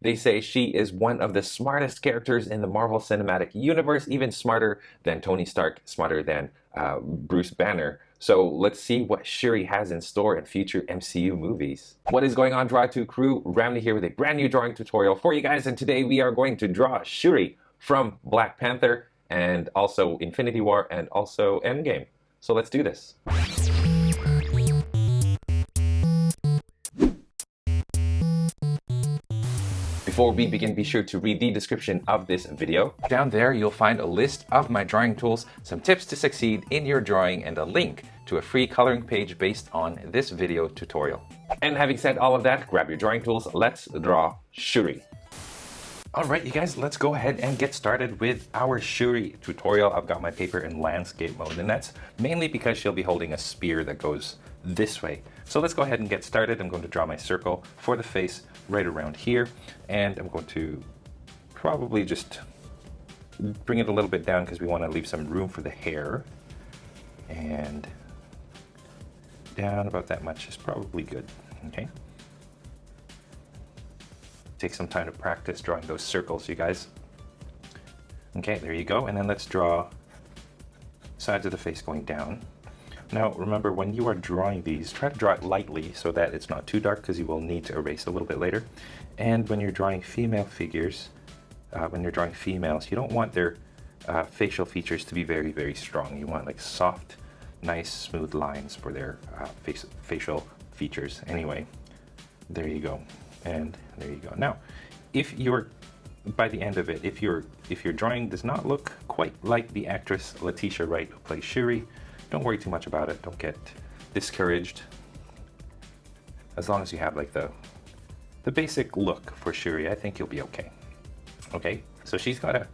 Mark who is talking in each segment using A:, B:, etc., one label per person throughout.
A: They say she is one of the smartest characters in the Marvel Cinematic Universe, even smarter than Tony Stark, smarter than Bruce Banner. So let's see what Shuri has in store in future MCU movies. What is going on, Draw 2 crew? Ramny here with a brand new drawing tutorial for you guys, and today we are going to draw Shuri from Black Panther and also Infinity War and also Endgame. So let's do this. Before we begin, be sure to read the description of this video. Down there, you'll find a list of my drawing tools, some tips to succeed in your drawing, and a link to a free coloring page based on this video tutorial. And having said all of that, grab your drawing tools. Let's draw Shuri. All right, you guys, let's go ahead and get started with our Shuri tutorial. I've got my paper in landscape mode, and that's mainly because she'll be holding a spear that goes this way. So let's go ahead and get started. I'm going to draw my circle for the face right around here, and I'm going to probably just bring it a little bit down because we want to leave some room for the hair, and down about that much is probably good. Okay, take some time to practice drawing those circles, you guys. Okay, there you go. And then let's draw sides of the face going down. Now remember, when you are drawing these, try to draw it lightly so that it's not too dark, because you will need to erase a little bit later. And when you're drawing female figures, when you're drawing females, you don't want their facial features to be very, very strong. You want like soft, nice, smooth lines for their facial features. Anyway, there you go. And there you go. Now, if you're, by the end of it, if your drawing does not look quite like the actress Letitia Wright who plays Shuri, don't worry too much about it. Don't get discouraged. As long as you have like the basic look for Shuri, I think you'll be okay. Okay, so she's got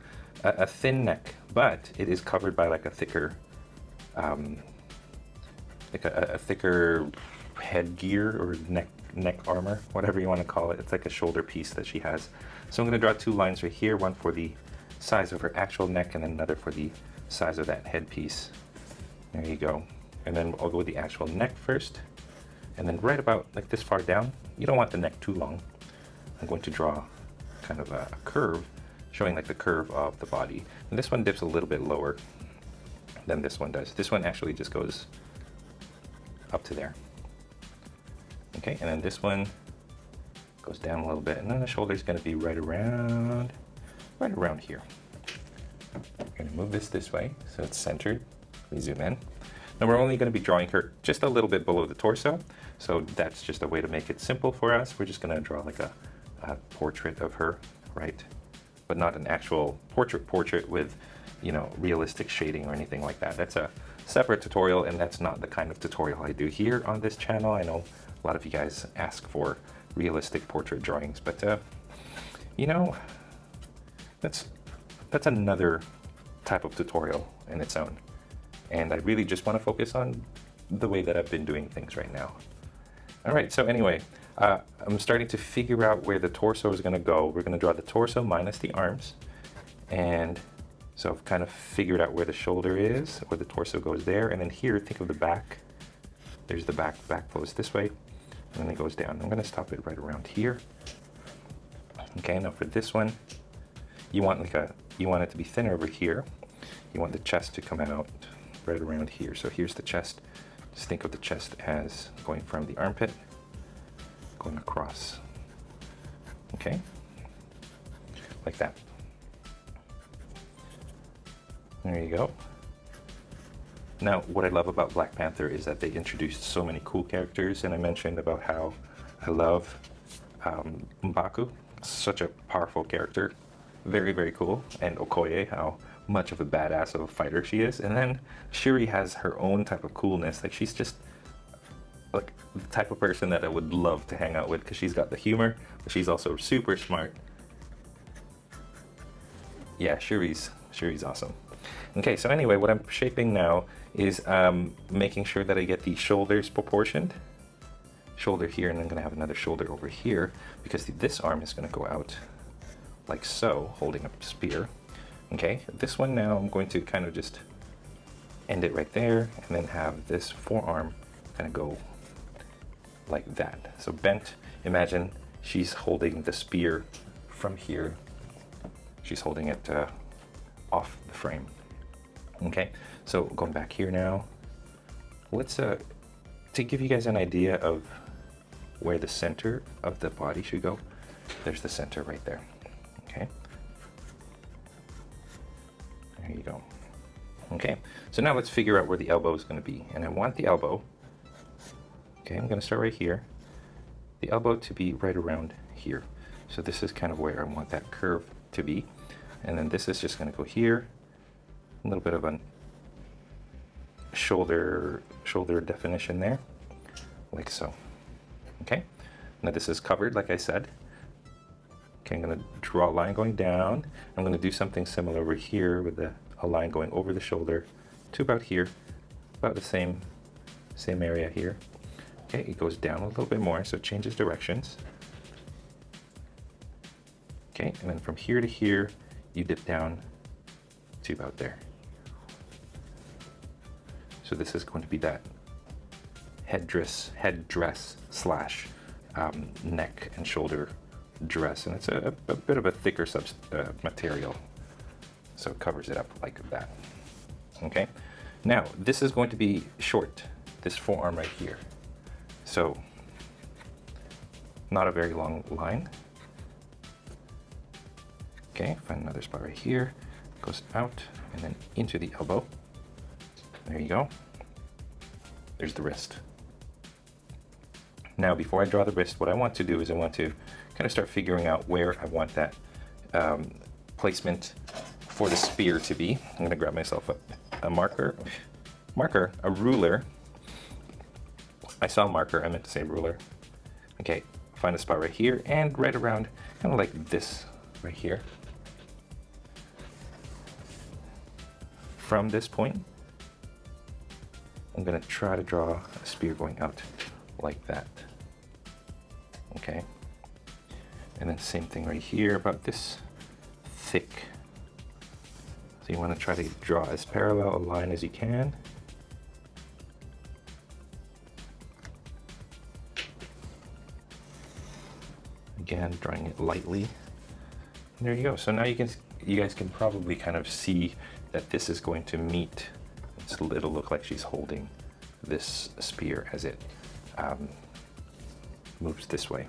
A: a thin neck, but it is covered by like a thicker, like a thicker headgear or neck armor, whatever you want to call it. It's like a shoulder piece that she has. So I'm going to draw two lines right here, one for the size of her actual neck and then another for the size of that headpiece. There you go. And then I'll go with the actual neck first, and then right about like this far down. You don't want the neck too long. I'm going to draw kind of a curve showing like the curve of the body. And this one dips a little bit lower than this one does. This one actually just goes up to there. Okay, and then this one goes down a little bit, and then the shoulder is going to be right around here. I'm going to move this way so it's centered. We zoom in. Now we're only going to be drawing her just a little bit below the torso, so that's just a way to make it simple for us. We're just going to draw like a portrait of her, right? But not an actual portrait with, you know, realistic shading or anything like that. That's a separate tutorial, and that's not the kind of tutorial I do here on this channel. I know a lot of you guys ask for realistic portrait drawings, but you know, that's another type of tutorial in its own. And I really just want to focus on the way that I've been doing things right now. All right, so anyway, I'm starting to figure out where the torso is going to go. We're going to draw the torso minus the arms. And so I've kind of figured out where the shoulder is, where the torso goes there. And then here, think of the back. There's the back goes this way, and then it goes down. I'm going to stop it right around here. Okay, now for this one, you want it to be thinner over here. You want the chest to come out right around here. So here's the chest. Just think of the chest as going from the armpit, going across. Okay, like that. There you go. Now, what I love about Black Panther is that they introduced so many cool characters, and I mentioned about how I love M'Baku, such a powerful character, very, very cool, and Okoye, how much of a badass of a fighter she is. And then Shuri has her own type of coolness. Like, she's just like the type of person that I would love to hang out with, because she's got the humor, but she's also super smart. Yeah, Shuri's awesome. Okay, so anyway, what I'm shaping now is making sure that I get the shoulders proportioned. Shoulder here, and I'm going to have another shoulder over here, because this arm is going to go out like so, holding up the spear. Okay, this one now I'm going to kind of just end it right there, and then have this forearm kind of go like that. So bent, imagine she's holding the spear from here, she's holding it off the frame. Okay, so going back here now, let's to give you guys an idea of where the center of the body should go. There's the center right there. Okay, there you go. Okay, so now let's figure out where the elbow is going to be, and I want the elbow. Okay, I'm going to start right here. The elbow to be right around here. So this is kind of where I want that curve to be, and then this is just going to go here. A little bit of a shoulder definition there, like so. Okay, now this is covered, like I said. Okay, I'm going to draw a line going down. I'm going to do something similar over here with a line going over the shoulder to about here, about the same area here. Okay, it goes down a little bit more, so it changes directions. Okay, and then from here to here, you dip down to about there. So this is going to be that headdress slash neck and shoulder dress, and it's a bit of a thicker material, so it covers it up like that. Okay, now this is going to be short, this forearm right here, so not a very long line. Okay, find another spot right here, goes out and then into the elbow. There you go. There's the wrist. Now, before I draw the wrist, what I want to do is I want to kind of start figuring out where I want that placement for the spear to be. I'm going to grab myself a ruler. I saw marker, I meant to say ruler. Okay, find a spot right here and right around, kind of like this right here. From this point, I'm going to try to draw a spear going out like that. Okay, and then same thing right here, about this thick. So you want to try to draw as parallel a line as you can. Again, drawing it lightly. And there you go. So now you guys can probably kind of see that this is going to meet. It'll look like she's holding this spear as it moves this way.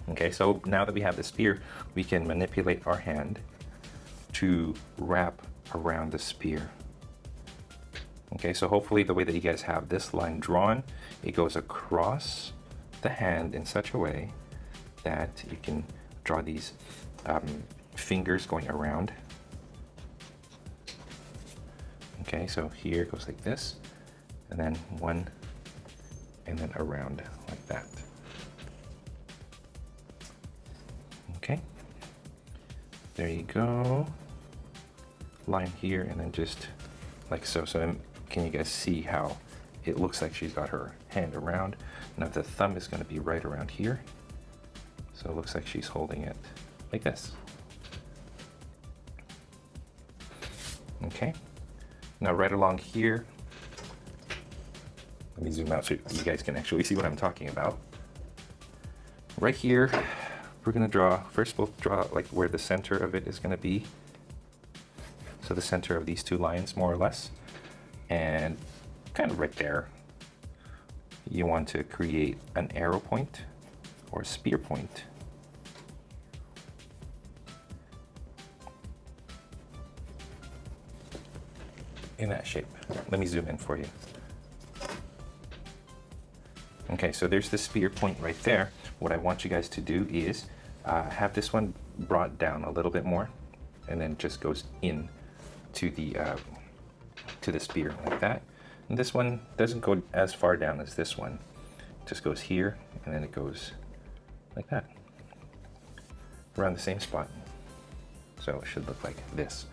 A: Okay, so now that we have the spear, we can manipulate our hand to wrap around the spear. Okay, so hopefully the way that you guys have this line drawn, it goes across the hand in such a way that you can draw these fingers going around. Okay, so here it goes like this, and then one, and then around like that. Okay, there you go. Line here, and then just like so. So can you guys see how it looks like she's got her hand around? Now the thumb is going to be right around here, so it looks like she's holding it like this. Okay. Now right along here, let me zoom out so you guys can actually see what I'm talking about. Right here, we're gonna draw, first we'll draw like where the center of it is gonna be. So the center of these two lines, more or less. And kind of right there, you want to create an arrow point or a spear point. In that shape. Let me zoom in for you. Okay, so there's the spear point right there. What I want you guys to do is have this one brought down a little bit more, and then just goes in to the spear like that. And this one doesn't go as far down as this one. It just goes here, and then it goes like that, around the same spot. So it should look like this.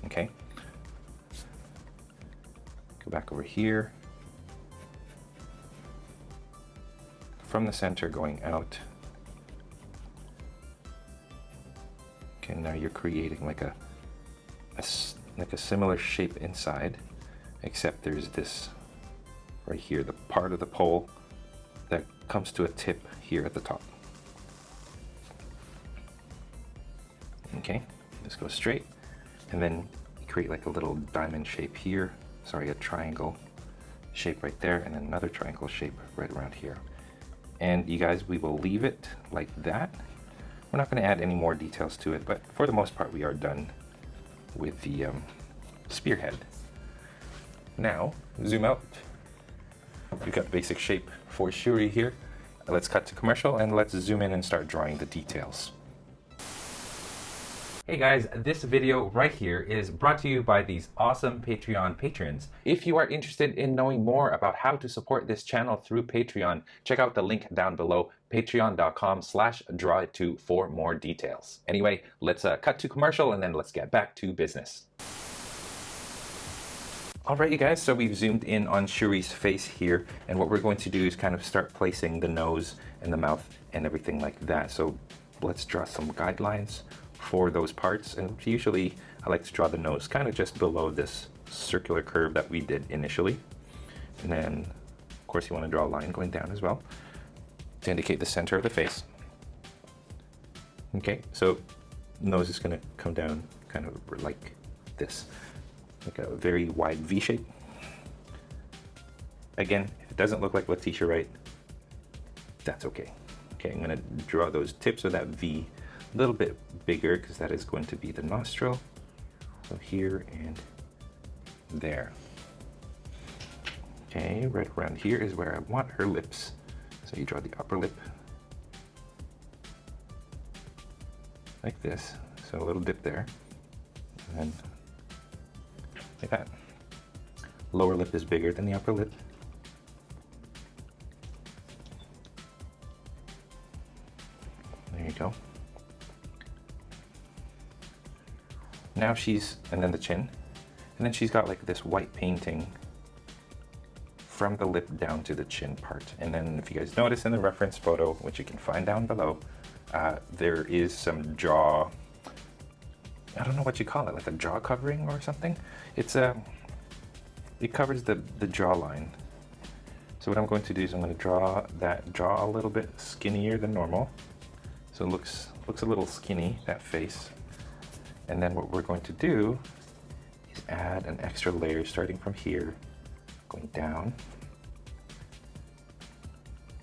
A: Okay. Go back over here. From the center going out. Okay, now you're creating like a similar shape inside, except there's this right here, the part of the pole that comes to a tip here at the top. Okay, just go straight, and then create like a little diamond shape here. Sorry, a triangle shape right there, and then another triangle shape right around here. And you guys, we will leave it like that. We're not going to add any more details to it, but for the most part, we are done with the spearhead. Now, zoom out. We've got the basic shape for Shuri here. Let's cut to commercial and let's zoom in and start drawing the details. Hey guys, this video right here is brought to you by these awesome Patreon patrons. If you are interested in knowing more about how to support this channel through Patreon, check out the link down below, patreon.com/drawit2 for more details. Anyway, let's cut to commercial and then let's get back to business. Alright you guys, so we've zoomed in on Shuri's face here, and what we're going to do is kind of start placing the nose and the mouth and everything like that. So let's draw some guidelines for those parts, and usually I like to draw the nose kind of just below this circular curve that we did initially, and then of course you want to draw a line going down as well to indicate the center of the face. Okay, so nose is going to come down kind of like this, like a very wide V shape. Again, if it doesn't look like Letitia right, that's okay. Okay, I'm going to draw those tips of that V a little bit bigger because that is going to be the nostril. So here and there. Okay, right around here is where I want her lips. So you draw the upper lip like this. So a little dip there. And then like that. Lower lip is bigger than the upper lip. There you go. Now and then the chin, and then she's got like this white painting from the lip down to the chin part. And then if you guys notice in the reference photo, which you can find down below, there is some jaw, I don't know what you call it, like a jaw covering or something. It covers the jawline. So what I'm going to do is I'm going to draw that jaw a little bit skinnier than normal. So it looks a little skinny, that face. And then what we're going to do is add an extra layer starting from here, going down,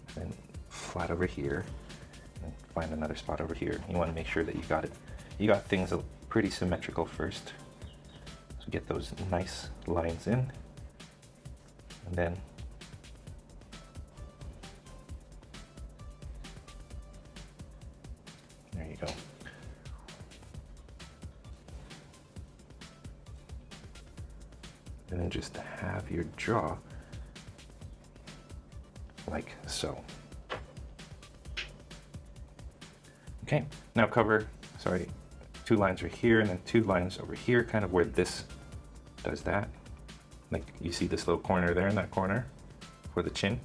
A: and then flat over here, and find another spot over here. You want to make sure that you got things pretty symmetrical first. So get those nice lines in, and then there you go. And then just have your jaw like so. Okay, now cover, sorry, 2 lines right here and then 2 lines over here, kind of where this does that. Like you see this little corner there in that corner for the chin.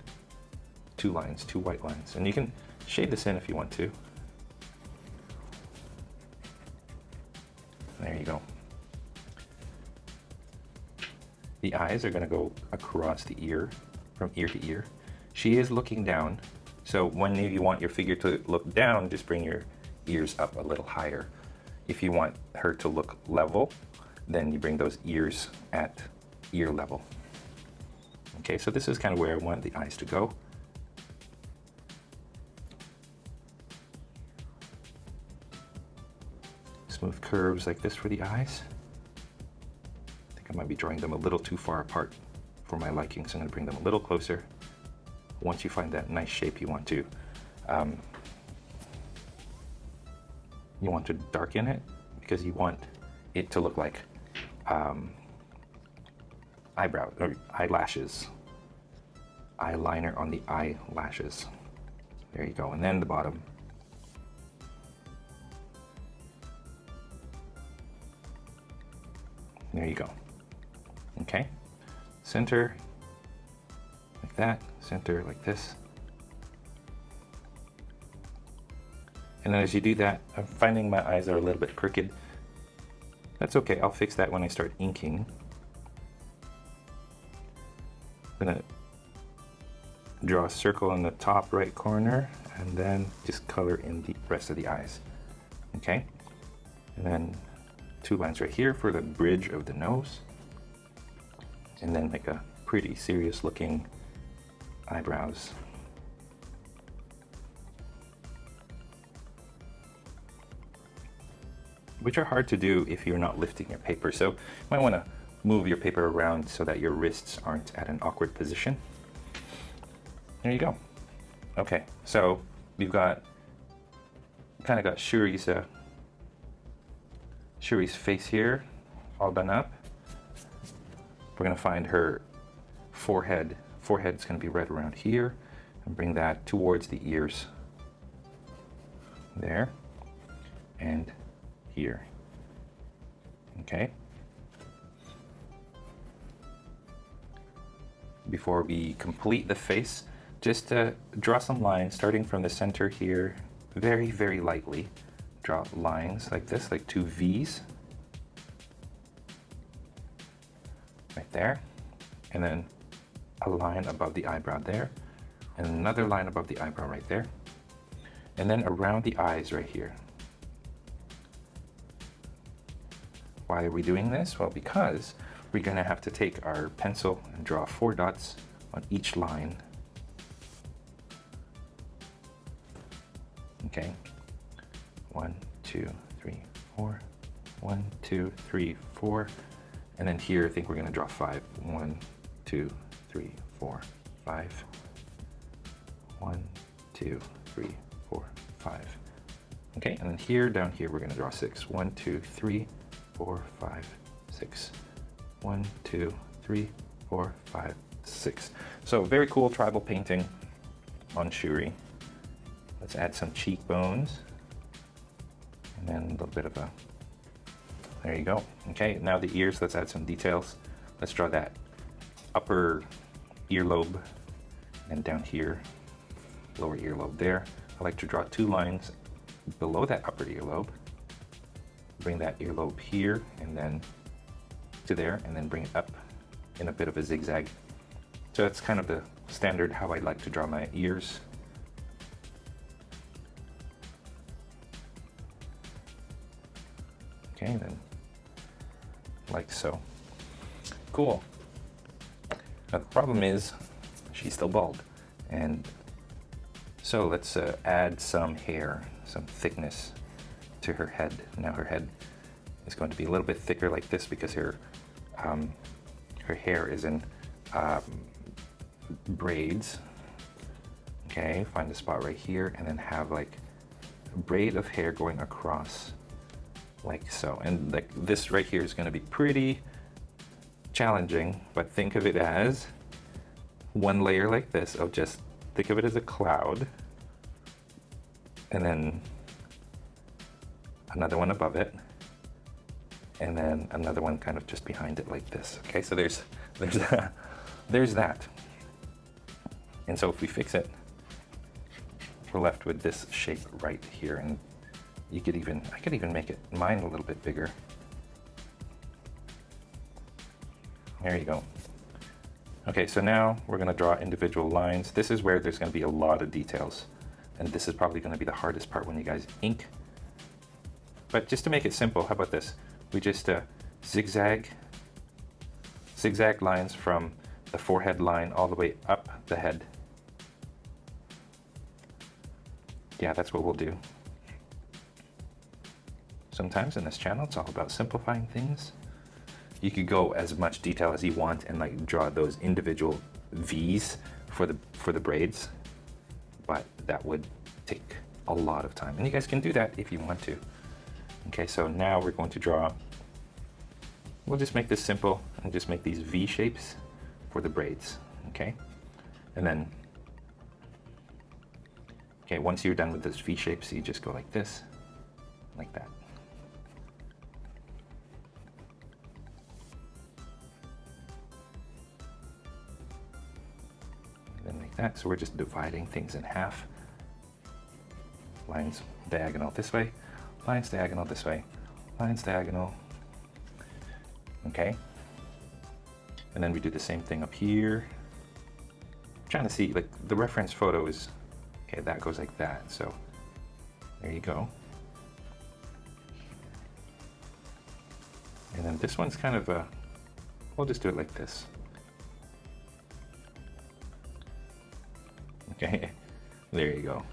A: 2 lines, 2 white lines. And you can shade this in if you want to. There you go. The eyes are going to go across the ear, from ear to ear. She is looking down, so when you want your figure to look down, just bring your ears up a little higher. If you want her to look level, then you bring those ears at ear level. Okay, so this is kind of where I want the eyes to go. Smooth curves like this for the eyes. I might be drawing them a little too far apart for my liking, so I'm going to bring them a little closer. Once you find that nice shape you want to darken it, because you want it to look like eyebrow or eyelashes, eyeliner on the eyelashes. There you go, and then the bottom. There you go. Okay, center like that, center like this. And then as you do that, I'm finding my eyes are a little bit crooked. That's okay, I'll fix that when I start inking. I'm gonna draw a circle in the top right corner and then just color in the rest of the eyes. Okay, And then 2 lines right here for the bridge of the nose. And then like a pretty serious looking eyebrows. Which are hard to do if you're not lifting your paper. So you might want to move your paper around so that your wrists aren't at an awkward position. There you go. Okay, so we've got kind of got Shuri's face here all done up. We're gonna find her forehead. Forehead's gonna be right around here, and bring that towards the ears. There, and here. Okay. Before we complete the face, just draw some lines starting from the center here, very, very lightly. Draw lines like this, like 2 V's. Right there. And then a line above the eyebrow there. And another line above the eyebrow right there. And then around the eyes right here. Why are we doing this? Well, because we're gonna have to take our pencil and draw 4 dots on each line. Okay, 1, 2, 3, 4, 1, 2, 3, 4, and then here I think we're gonna draw 5. 1, 2, 3, 4, 5. 1, 2, 3, 4, 5. Okay, and then here, down here, we're gonna draw 6. 1, 2, 3, 4, 5, 6. 1, 2, 3, 4, 5, 6. So very cool tribal painting on Shuri. Let's add some cheekbones. And then a little bit of a, there you go. Okay, now the ears, let's add some details. Let's draw that upper earlobe, and down here, lower earlobe there. I like to draw 2 lines below that upper earlobe. Bring that earlobe here, and then to there, and then bring it up in a bit of a zigzag. So that's kind of the standard how I like to draw my ears. Okay, then like so. Cool. Now the problem is she's still bald, and so let's add some hair, some thickness to her head. Now her head is going to be a little bit thicker like this because her hair is in braids. Okay, find a spot right here and then have like a braid of hair going across like so. And like this right here is going to be pretty challenging, but think of it as one layer like this of just, think of it as a cloud, and then another one above it, and then another one kind of just behind it like this. Okay, so there's that. And so if we fix it, we're left with this shape right here, and I could even make it mine a little bit bigger. There you go. Okay, so now we're gonna draw individual lines. This is where there's gonna be a lot of details, and this is probably gonna be the hardest part when you guys ink. But just to make it simple, how about this? We just zigzag lines from the forehead line all the way up the head. Yeah, that's what we'll do. Sometimes in this channel, it's all about simplifying things. You could go as much detail as you want and like draw those individual V's for the braids, but that would take a lot of time. And you guys can do that if you want to. Okay, so now we're going to draw, we'll just make this simple and just make these V shapes for the braids, okay? And then, okay, once you're done with those V shapes, you just go like this, like that. And then like that, so we're just dividing things in half. Lines diagonal this way, lines diagonal this way, lines diagonal. Okay. And then we do the same thing up here. I'm trying to see, like the reference photo is, okay, that goes like that. So there you go. this one's kind of a, we'll just do it like this. Okay, there you go.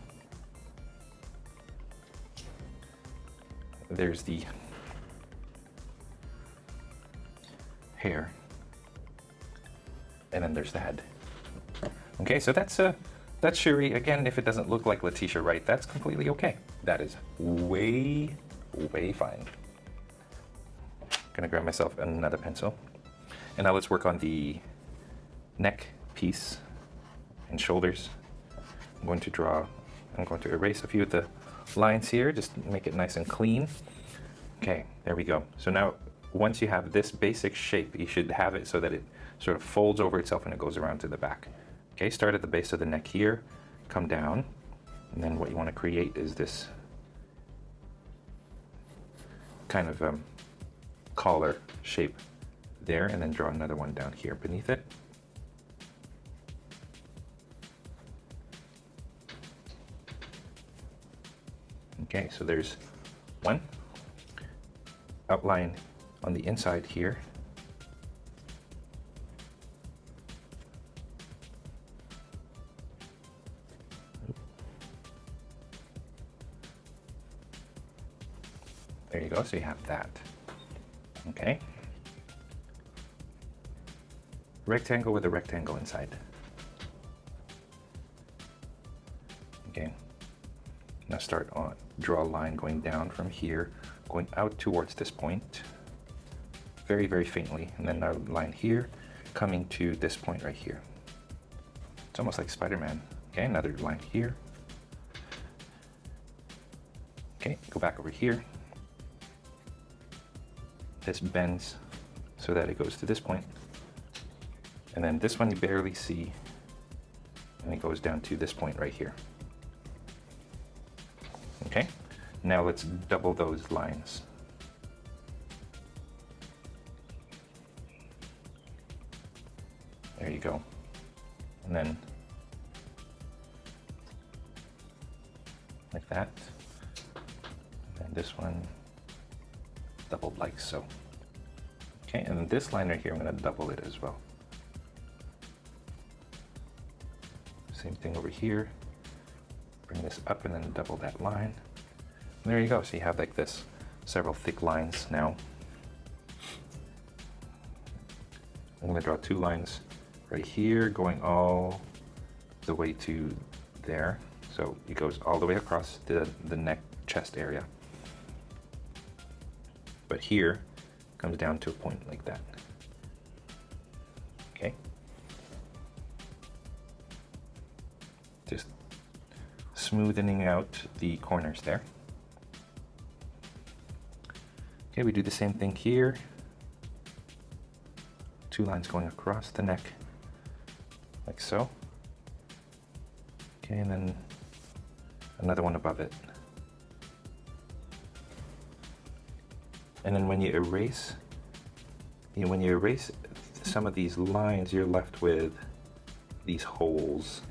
A: There's the hair, and then there's the head. Okay, so that's Shuri. Again, if it doesn't look like Letitia Wright, that's completely okay. That is way fine. Gonna grab myself another pencil, and now let's work on the neck piece and shoulders. I'm going to erase a few of the lines here, just make it nice and clean. Okay, there we go. So now, once you have this basic shape, you should have it so that it sort of folds over itself and it goes around to the back. Okay, start at the base of the neck here, come down, and then what you want to create is this kind of collar shape there, and then draw another one down here beneath it. Okay, so there's one outline on the inside here. There you go, so you have that. Okay. Rectangle with a rectangle inside. Okay. Now draw a line going down from here, going out towards this point, very faintly, and then a line here, coming to this point right here. It's almost like Spider-Man. Okay, another line here. Okay, go back over here. This bends so that it goes to this point, and then this one you barely see, and it goes down to this point right here. Okay, now let's double those lines. There you go. And then like that. And then this one doubled like so. Okay, and then this line right here, I'm going to double it as well. Same thing over here. Bring this up and then double that line. And there you go. So you have like this, several thick lines now. I'm going to draw two lines right here going all the way to there. So it goes all the way across the neck, chest area. But here comes down to a point like that. Okay. Just smoothing out the corners there. Okay, we do the same thing here. Two lines going across the neck, like so. Okay, and then another one above it. And then when you erase some of these lines, you're left with these holes.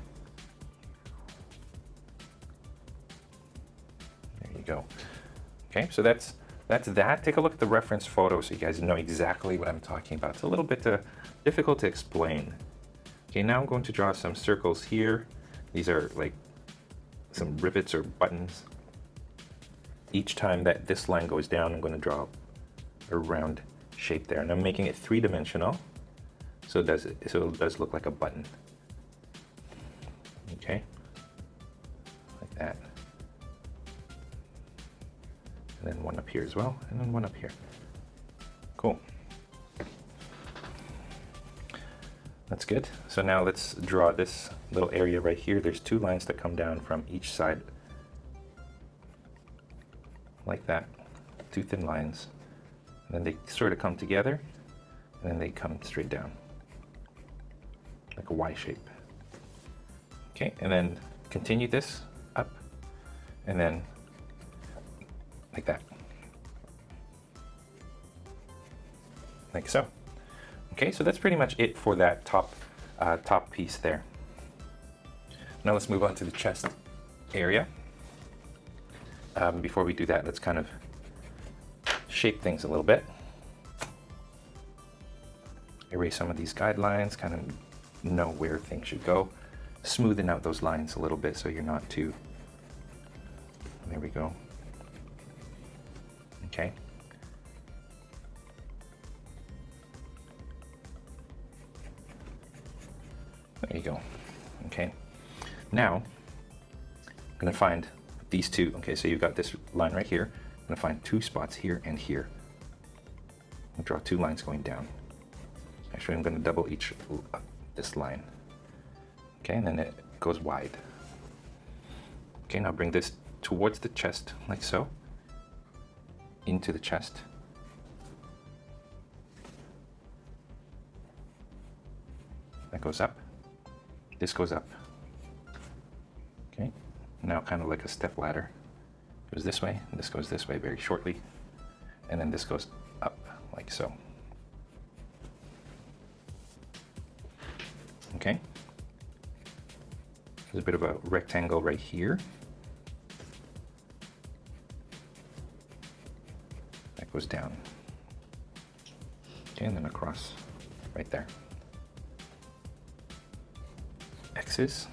A: There you go. Okay, so that's that. Take a look at the reference photo so you guys know exactly what I'm talking about. It's a little bit difficult to explain. Okay, now I'm going to draw some circles here. These are like some rivets or buttons. Each time that this line goes down, I'm going to draw a round shape there, and I'm making it three-dimensional, so it does look like a button. Okay, like that, and then one up here as well, and then one up here. Cool. That's good. So now let's draw this little area right here. There's two lines that come down from each side, like that, two thin lines. And then they sort of come together, and then they come straight down, like a Y shape. Okay, and then continue this up, and then like that. Like so. Okay, so that's pretty much it for that top piece there. Now let's move on to the chest area. Before we do that, let's kind of shape things a little bit. erase some of these guidelines, kind of know where things should go. Smoothing out those lines a little bit so you're not too, there we go. Okay. There you go. Okay. Now, I'm going to find these two. Okay, so you've got this line right here. I'm going to find two spots here and here. I'll draw two lines going down. Actually, I'm going to double each this line. Okay, and then it goes wide. Okay, now bring this towards the chest, like so. Into the chest. That goes up. This goes up. Okay, now kind of like a step ladder. Goes this way, and this goes this way very shortly. And then this goes up, like so. Okay. There's a bit of a rectangle right here. That goes down. Okay, and then across right there. X's.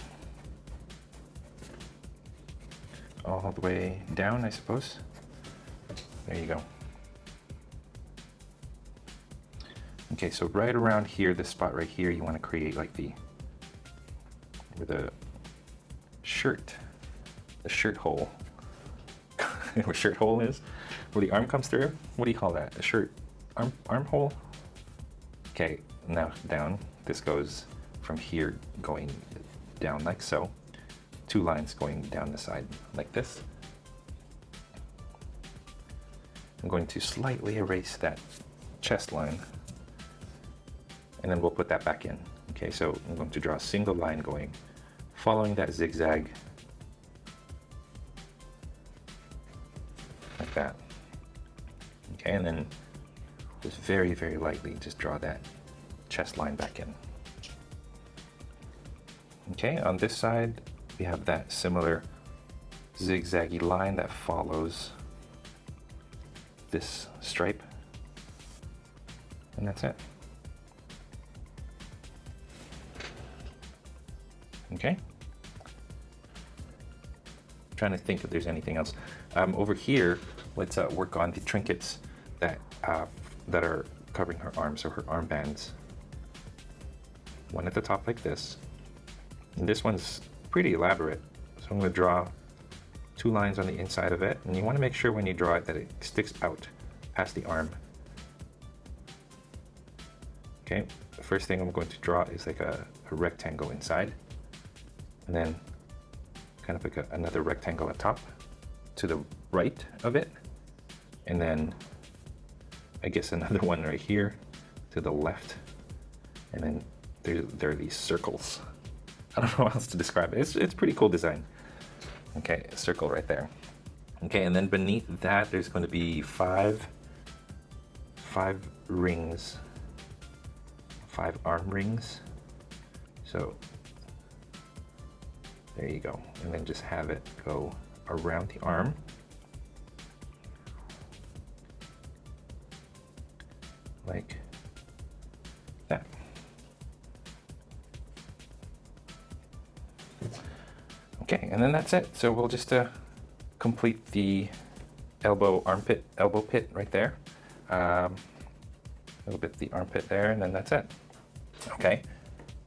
A: All the way down, I suppose. There you go. Okay, so right around here, this spot right here, you want to create like where the shirt hole, where shirt hole is, where the arm comes through. What do you call that? A shirt arm hole? Okay, now down. This goes from here going down like so. Two lines going down the side like this. I'm going to slightly erase that chest line, and then we'll put that back in. Okay, so I'm going to draw a single line going, following that zigzag, like that. Okay, and then just very, very lightly just draw that chest line back in. Okay, on this side, we have that similar zigzaggy line that follows this stripe, and that's it. Okay. I'm trying to think if there's anything else. Over here, let's work on the trinkets that are covering her arms, so her armbands. One at the top like this. And this one's pretty elaborate, so I'm going to draw two lines on the inside of it, and you want to make sure when you draw it that it sticks out past the arm. Okay, the first thing I'm going to draw is like a rectangle inside, and then kind of like another rectangle at top to the right of it, and then I guess another one right here to the left, and then there are these circles. I don't know how else to describe it. It's pretty cool design. Okay, a circle right there. Okay, and then beneath that there's going to be five rings, 5 arm rings. So there you go, and then just have it go around the arm. Like that. Okay, and then that's it. So we'll just complete the elbow pit right there. A little bit the armpit there, and then that's it. Okay,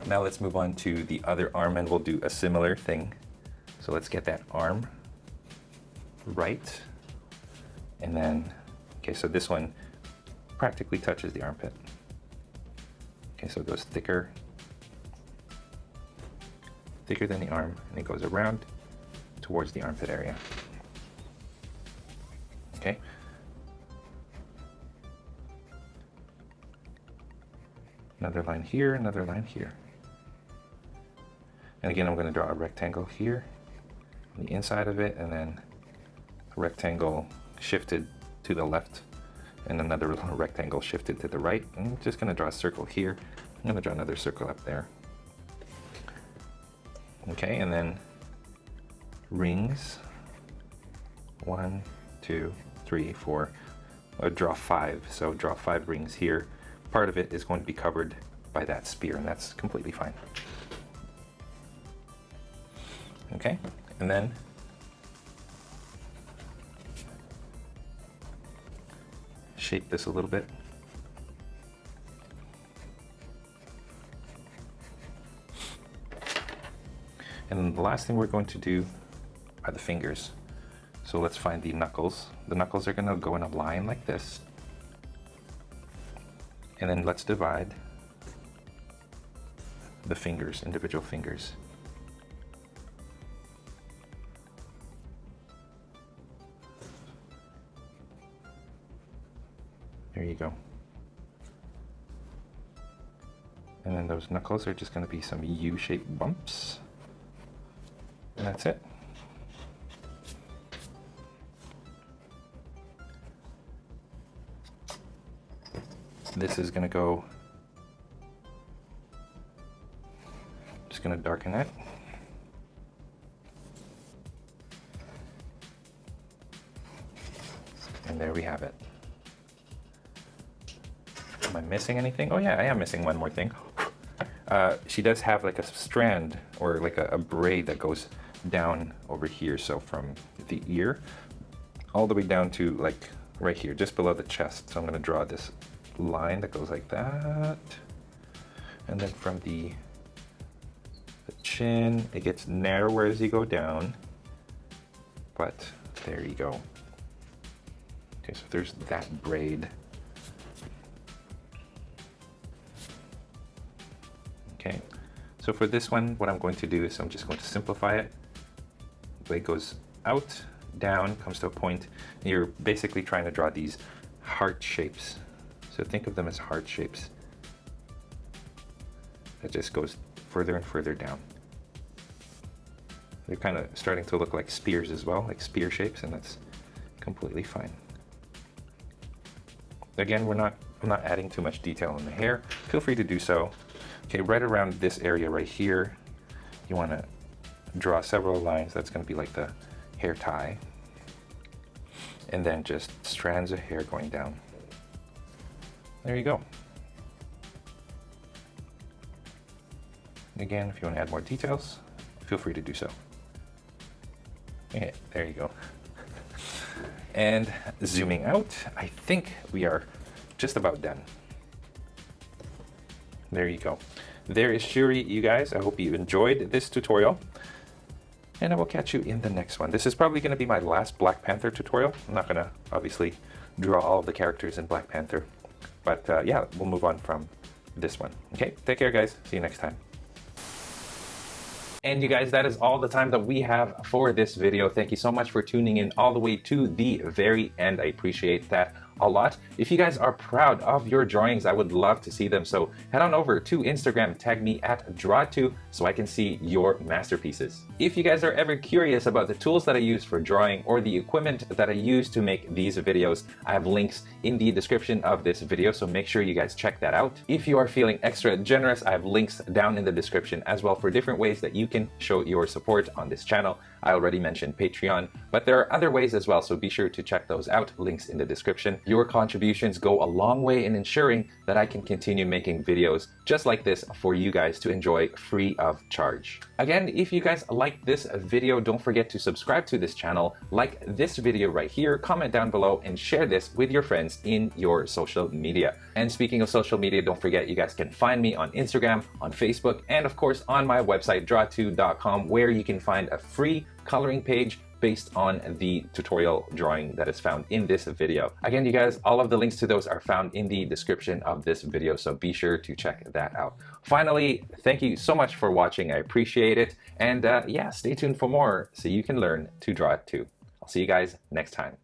A: now let's move on to the other arm, and we'll do a similar thing. So let's get that arm right, and then, okay, so this one practically touches the armpit. Okay, so it goes thicker than the arm, and it goes around towards the armpit area. Okay. Another line here, another line here. And again, I'm going to draw a rectangle here on the inside of it, and then a rectangle shifted to the left, and another little rectangle shifted to the right. I'm just going to draw a circle here. I'm going to draw another circle up there. Okay, and then rings. 1, 2, 3, 4. I'll draw 5. So draw 5 rings here. part of it is going to be covered by that spear, and that's completely fine. Okay, and then shape this a little bit. And the last thing we're going to do are the fingers. So let's find the knuckles. The knuckles are going to go in a line like this. And then let's divide the fingers, individual fingers. There you go. And then those knuckles are just going to be some U-shaped bumps. And that's it. This is going to go, just going to darken it. And there we have it. Am I missing anything? Oh yeah, I am missing one more thing. She does have like a strand or like a braid that goes down over here. So from the ear all the way down to like right here, just below the chest. So I'm going to draw this line that goes like that. And then from the chin, it gets narrower as you go down. But there you go. Okay, so there's that braid. Okay, so for this one, what I'm going to do is I'm just going to simplify it. Blade goes out, down, comes to a point. And you're basically trying to draw these heart shapes. So think of them as heart shapes. It just goes further and further down. They're kind of starting to look like spears as well, like spear shapes, and that's completely fine. Again, I'm not adding too much detail in the hair. Feel free to do so. Okay, right around this area right here, you want to draw several lines. That's going to be like the hair tie. And then just strands of hair going down. There you go. And again, if you want to add more details, feel free to do so. Okay, there you go. And zooming out, I think we are just about done. There you go. There is Shuri, you guys. I hope you enjoyed this tutorial. And I will catch you in the next one. This is probably going to be my last Black Panther tutorial. I'm not going to obviously draw all of the characters in Black Panther. But yeah, we'll move on from this one. Okay, take care, guys. See you next time. And you guys, that is all the time that we have for this video. Thank you so much for tuning in all the way to the very end. I appreciate that a lot. If you guys are proud of your drawings, I would love to see them. So head on over to Instagram, tag me at Draw2 so I can see your masterpieces. If you guys are ever curious about the tools that I use for drawing or the equipment that I use to make these videos, I have links in the description of this video, so make sure you guys check that out. If you are feeling extra generous, I have links down in the description as well for different ways that you can show your support on this channel. I already mentioned Patreon, but there are other ways as well, so be sure to check those out, links in the description. Your contributions go a long way in ensuring that I can continue making videos just like this for you guys to enjoy free of charge. Again, if you guys like this video, don't forget to subscribe to this channel, like this video right here, comment down below, and share this with your friends in your social media. And speaking of social media, don't forget you guys can find me on Instagram, on Facebook, and of course on my website, draw2.com, where you can find a free coloring page based on the tutorial drawing that is found in this video. Again, you guys, all of the links to those are found in the description of this video, so be sure to check that out. Finally, thank you so much for watching. I appreciate it. And yeah, stay tuned for more so you can learn to draw it too. I'll see you guys next time.